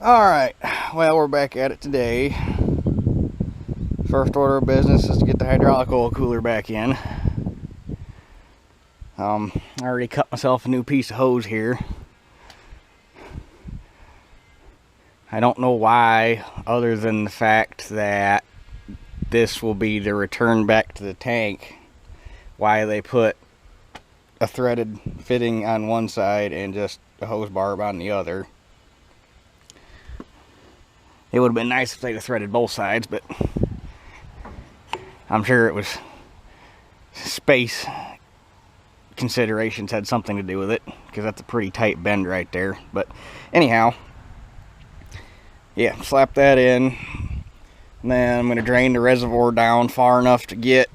Alright, well, we're back at it today. First order of business is to get the hydraulic oil cooler back in. I already cut myself a new piece of hose here. I don't know why, other than the fact that this will be the return back to the tank, why they put a threaded fitting on one side and just a hose barb on the other. It would have been nice if they'd have threaded both sides, but I'm sure it was space considerations had something to do with it, because that's a pretty tight bend right there. But anyhow, yeah, slap that in, and then I'm going to drain the reservoir down far enough to get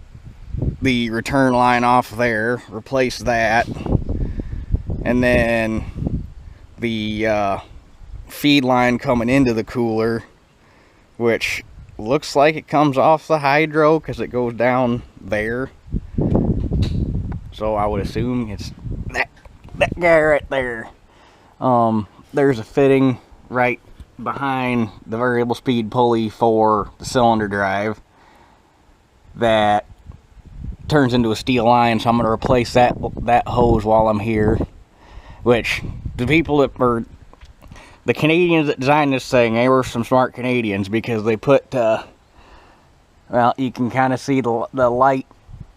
the return line off there, replace that, and then the feed line coming into the cooler, which looks like it comes off the hydro because it goes down there. So I would assume it's that guy right there. There's a fitting right behind the variable speed pulley for the cylinder drive that turns into a steel line, so I'm going to replace that hose while I'm here. Which the people that were the Canadians that designed this thing, they were some smart Canadians, because they put well, you can kind of see the light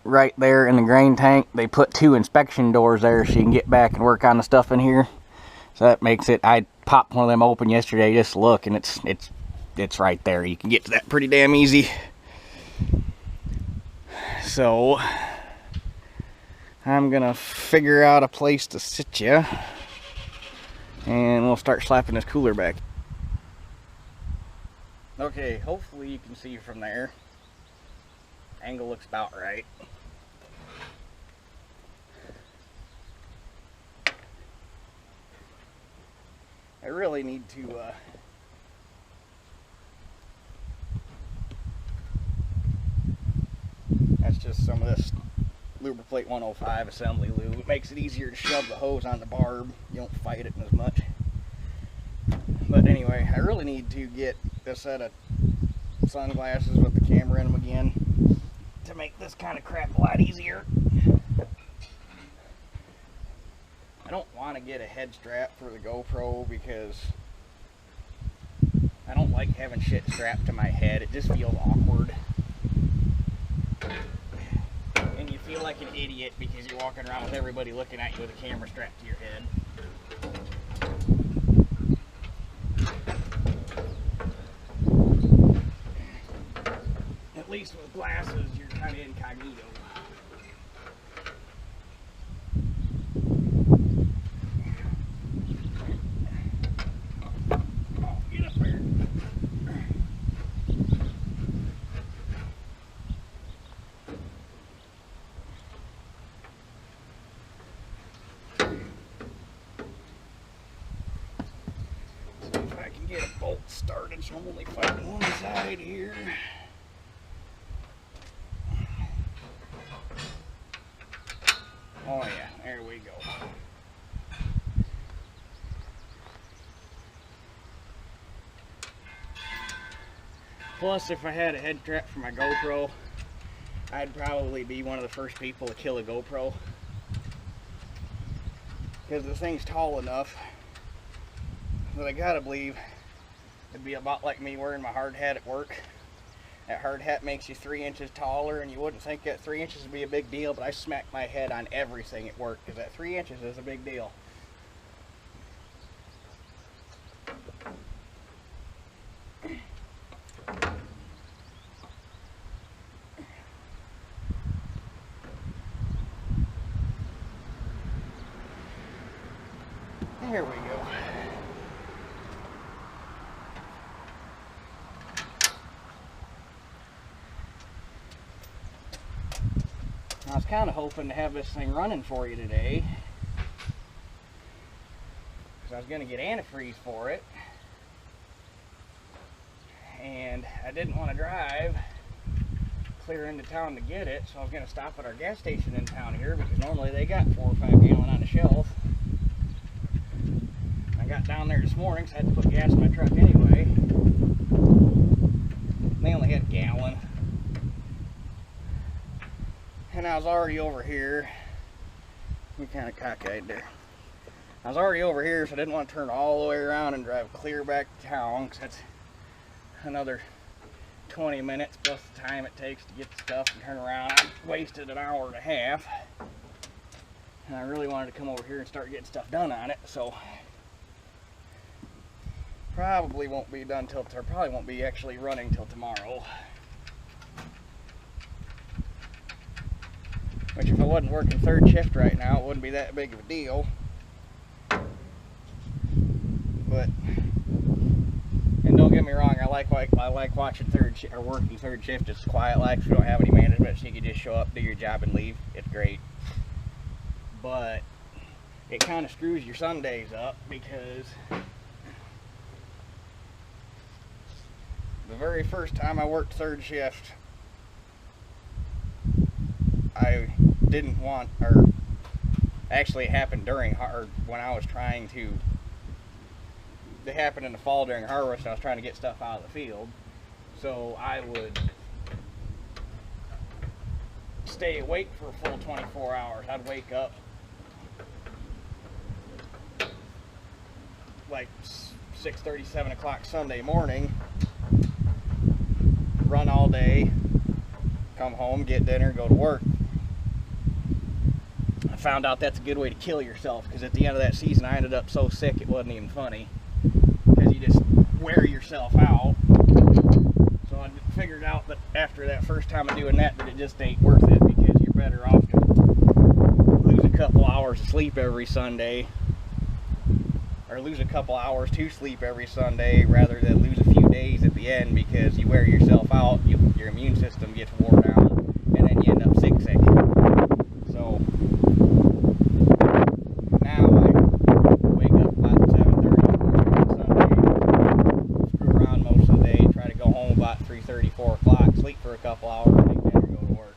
right there in the grain tank. They put 2 inspection doors there so you can get back and work on the stuff in here. So that makes it, I popped one of them open yesterday just to look, and it's right there. You can get to that pretty damn easy. So I'm gonna figure out a place to sit you, and we'll start slapping this cooler back. Okay, hopefully you can see from there. Angle looks about right. I really need to that's just some of this Lubriplate 105 assembly lube. It makes it easier to shove the hose on the barb. You don't fight it as much. But anyway, I really need to get a set of sunglasses with the camera in them again to make this kind of crap a lot easier. I don't want to get a head strap for the GoPro because I don't like having shit strapped to my head. It just feels awkward. And you feel like an idiot because you're walking around with everybody looking at you with a camera strapped to your head. At least with glasses, you're kind of incognito. Oh, get up there. See if I can get a bolt started, so I'm only fighting one side here. Oh yeah, there we go. Plus, if I had a head strap for my GoPro, I'd probably be one of the first people to kill a GoPro. Because the thing's tall enough that I gotta believe it'd be about like me wearing my hard hat at work. That hard hat makes you 3 inches taller, and you wouldn't think that 3 inches would be a big deal, but I smack my head on everything at work because that 3 inches is a big deal. There we go. I was kind of hoping to have this thing running for you today, because I was going to get antifreeze for it, and I didn't want to drive clear into town to get it, so I was going to stop at our gas station in town here, because normally they got 4 or 5 gallon on the shelf. I got down there this morning, so I had to put gas in my truck anyway. They only had a gallon. And I was already over here. We kind of cockeyed there. I was already over here, so I didn't want to turn all the way around and drive clear back to town, because that's another 20 minutes plus the time it takes to get the stuff and turn around. I wasted an hour and a half. And I really wanted to come over here and start getting stuff done on it, so probably won't be done till, or probably won't be actually running till tomorrow. Which, if I wasn't working third shift right now, it wouldn't be that big of a deal. But, and don't get me wrong, I like watching working third shift. It's quiet, like if you don't have any management, so you can just show up, do your job, and leave. It's great. But it kind of screws your Sundays up, because the very first time I worked third shift, I didn't want, or actually it happened during, or when I was trying to, it happened in the fall during harvest, and I was trying to get stuff out of the field. So I would stay awake for a full 24 hours. I'd wake up like 6:30, 7 o'clock Sunday morning, run all day, come home, get dinner, go to work. I found out that's a good way to kill yourself, because at the end of that season I ended up so sick it wasn't even funny, because you just wear yourself out. So I figured out that after that first time of doing that it just ain't worth it, because you're better off to lose a couple hours of sleep every Sunday, or lose a couple hours to sleep every Sunday, rather than lose a few days at the end, because you wear yourself out, your immune system gets worn down, and then you end up sick. So now I wake up about 7:30 on Sunday, screw around most of the day, try to go home about 3:30, 4 o'clock, sleep for a couple hours, take dinner, go to work.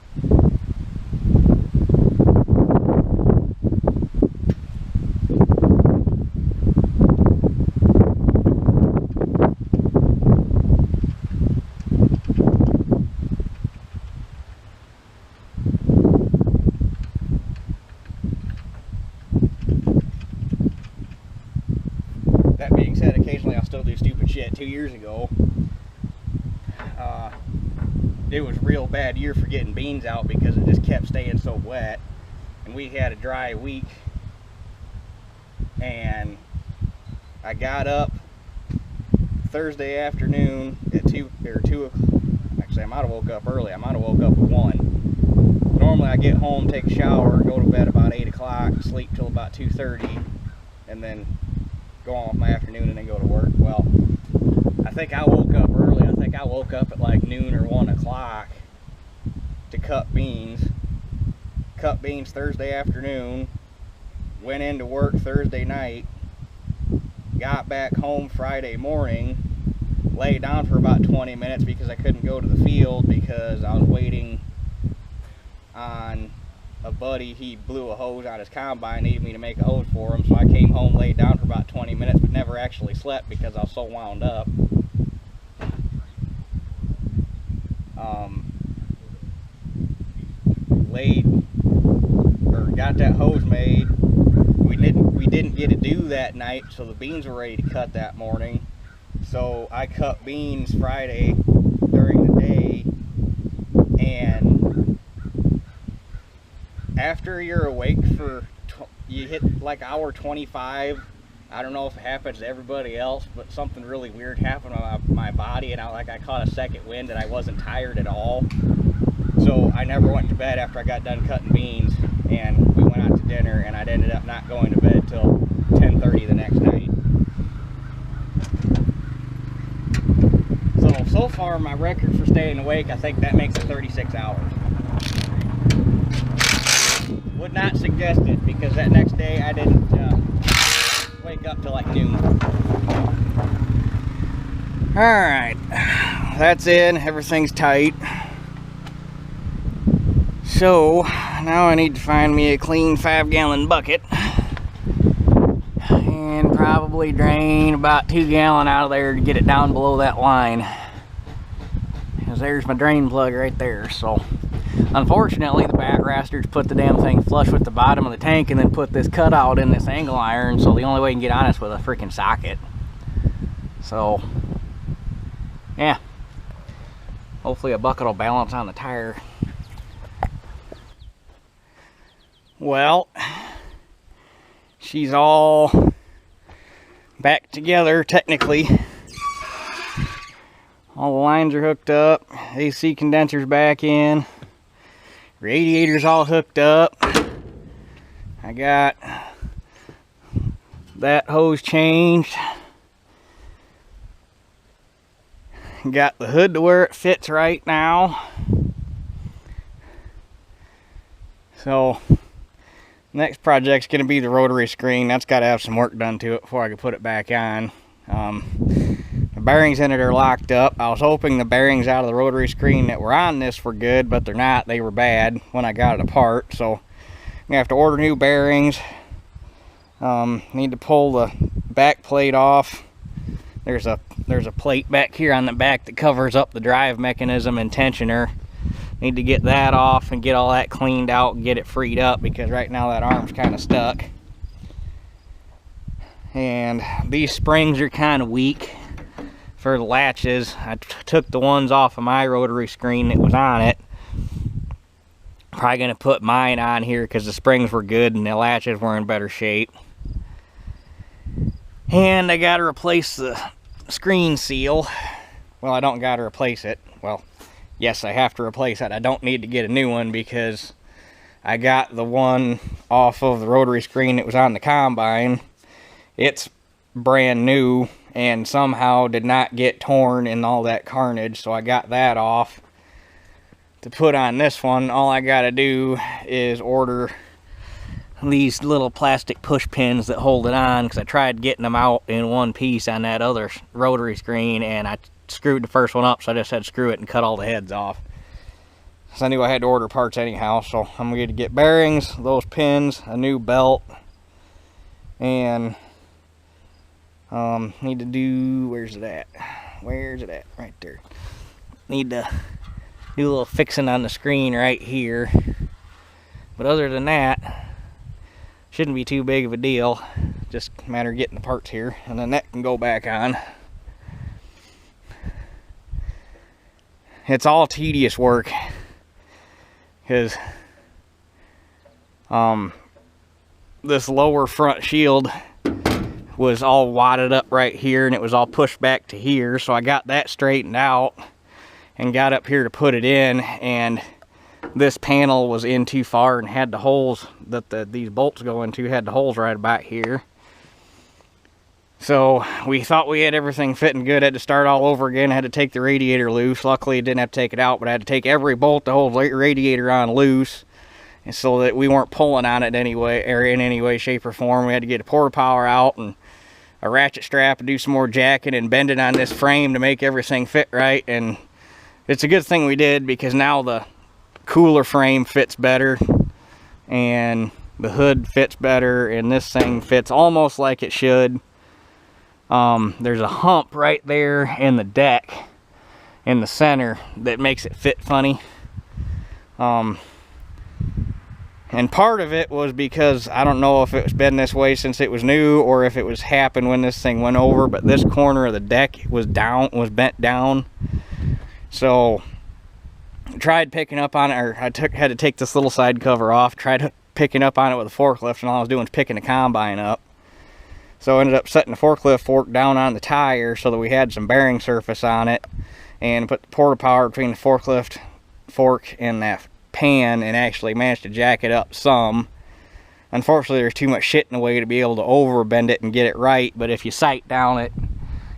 That being said, occasionally I'll still do stupid shit. 2 years ago, it was a real bad year for getting beans out, because it just kept staying so wet, and we had a dry week, and I got up Thursday afternoon at 2 o'clock. Actually, I might have woke up early. I might have woke up at 1. Normally I get home, take a shower, go to bed about 8 o'clock, sleep till about 2:30, and then go on with my afternoon and then go to work. Well, I think I woke up early. I think I woke up at like noon or 1 o'clock to cut beans. Cut beans Thursday afternoon, went into work Thursday night, got back home Friday morning, lay down for about 20 minutes because I couldn't go to the field because I was waiting on a buddy. He blew a hose on his combine, needed me to make a hose for him, so I came home, laid down for about 20 minutes, but never actually slept because I was so wound up. Got that hose made. We didn't get to do that night, so the beans were ready to cut that morning. So I cut beans Friday during the day, and after you're awake for, you hit like hour 25, I don't know if it happens to everybody else, but something really weird happened on my body, and I caught a second wind, and I wasn't tired at all. So I never went to bed after I got done cutting beans, and we went out to dinner, and I'd ended up not going to bed till 10:30 the next night. So far my record for staying awake, I think that makes it 36 hours. Would not suggest it, because that next day I didn't wake up till like noon. Alright, that's in, everything's tight. So now I need to find me a clean 5-gallon bucket, and probably drain about 2 gallons out of there to get it down below that line. Because there's my drain plug right there. So unfortunately the bat rasters put the damn thing flush with the bottom of the tank and then put this cutout in this angle iron, so the only way you can get on is with a freaking socket. So yeah, hopefully a bucket will balance on the tire. Well, she's all back together technically. All the lines are hooked up, AC condenser's back in, radiator's all hooked up. I got that hose changed. Got the hood to where it fits right now. So next project's going to be the rotary screen. That's got to have some work done to it before I can put it back on. The bearings in it are locked up. I was hoping the bearings out of the rotary screen that were on this were good, but they're not. They were bad when I got it apart. So I'm going to have to order new bearings. Need to pull the back plate off. There's a plate back here on the back that covers up the drive mechanism and tensioner. Need to get that off and get all that cleaned out and get it freed up, because right now that arm's kind of stuck. And these springs are kind of weak for the latches. I took the ones off of my rotary screen that was on it. Probably going to put mine on here because the springs were good and the latches were in better shape. And I got to replace the screen seal. Well, I don't got to replace it. Well, yes, I have to replace it. I don't need to get a new one because I got the one off of the rotary screen that was on the combine. It's brand new and somehow did not get torn in all that carnage, so I got that off. To put on this one, all I gotta do is order these little plastic push pins that hold it on, because I tried getting them out in one piece on that other rotary screen and I screwed the first one up, so I just had to screw it and cut all the heads off. So I knew I had to order parts anyhow, so I'm going to get bearings, those pins, a new belt, and need to do, where's it at? Right there. Need to do a little fixing on the screen right here. But other than that, shouldn't be too big of a deal. Just a matter of getting the parts here, and then that can go back on. It's all tedious work, because this lower front shield was all wadded up right here and it was all pushed back to here, so I got that straightened out and got up here to put it in, and this panel was in too far and had the holes that these bolts go into, had the holes right about here. So we thought we had everything fitting good, had to start all over again, had to take the radiator loose. Luckily I didn't have to take it out, but I had to take every bolt to hold the radiator on loose, and so that we weren't pulling on it anyway, or in any way, shape, or form. We had to get a porta power out and a ratchet strap and do some more jacking and bending on this frame to make everything fit right. And it's a good thing we did, because now the cooler frame fits better and the hood fits better, and this thing fits almost like it should. There's a hump right there in the deck in the center that makes it fit funny. And part of it was because I don't know if it's been this way since it was new or if it was happened when this thing went over, but this corner of the deck was bent down. So I tried picking up on it, or had to take this little side cover off, tried picking up on it with a forklift, and all I was doing was picking the combine up. So I ended up setting the forklift fork down on the tire so that we had some bearing surface on it, and put the porta power between the forklift fork and that pan, and actually managed to jack it up some. Unfortunately, there's too much shit in the way to be able to overbend it and get it right, but if you sight down it,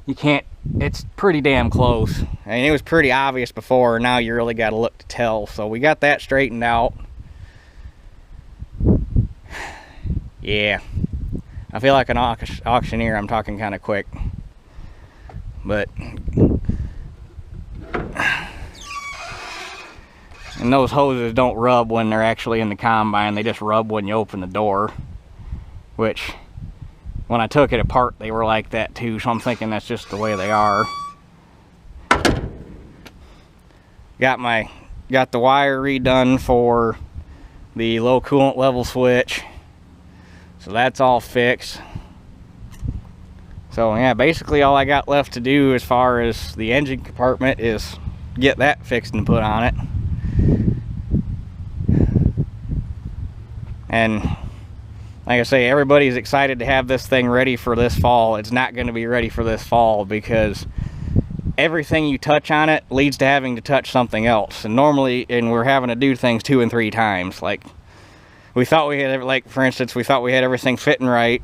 you can't. It's pretty damn close. I mean, it was pretty obvious before, now you really got to look to tell. So we got that straightened out. Yeah, I feel like an auctioneer. I'm talking kind of quick, but and those hoses don't rub when they're actually in the combine. They just rub when you open the door, which when I took it apart, they were like that too, so I'm thinking that's just the way they are. Got the wire redone for the low coolant level switch, so that's all fixed. So yeah, basically all I got left to do as far as the engine compartment is get that fixed and put on it. And like I say, everybody's excited to have this thing ready for this fall. It's not going to be ready for this fall because everything you touch on it leads to having to touch something else. And normally, we're having to do things 2 and 3 times. Like, we thought we had, like for instance, we thought we had everything fitting right,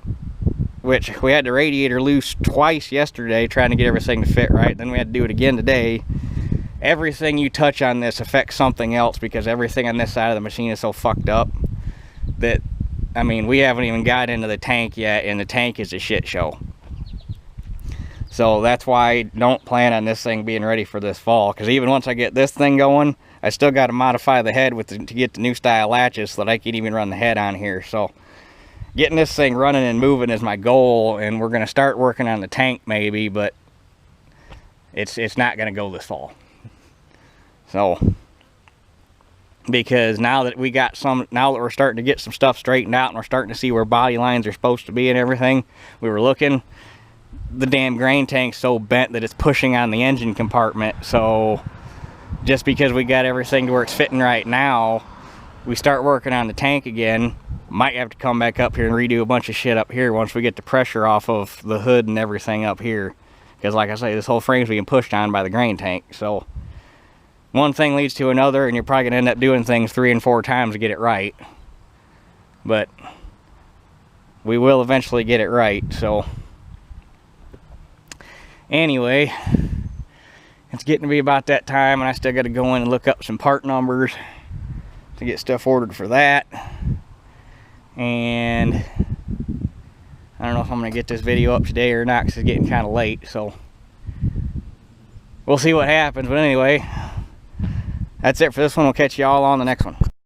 which we had the radiator loose twice yesterday trying to get everything to fit right. Then we had to do it again today. Everything you touch on this affects something else because everything on this side of the machine is so fucked up that, I mean, we haven't even got into the tank yet, and the tank is a shit show. So that's why I don't plan on this thing being ready for this fall, because even once I get this thing going, I still got to modify the head to get the new style latches so that I can even run the head on here. So getting this thing running and moving is my goal, and we're going to start working on the tank maybe, but it's not going to go this fall. So, because now that we're starting to get some stuff straightened out and we're starting to see where body lines are supposed to be and everything, we were looking, the damn grain tank's so bent that it's pushing on the engine compartment. So just because we got everything to where it's fitting right now, we start working on the tank again, might have to come back up here and redo a bunch of shit up here once we get the pressure off of the hood and everything up here, because like I say, this whole frame's being pushed on by the grain tank. So one thing leads to another, and you're probably gonna end up doing things 3 and 4 times to get it right. But we will eventually get it right. So anyway, it's getting to be about that time, and I still got to go in and look up some part numbers to get stuff ordered for that. And I don't know if I'm gonna get this video up today or not, because it's getting kind of late. So we'll see what happens. But anyway, that's it for this one. We'll catch you all on the next one.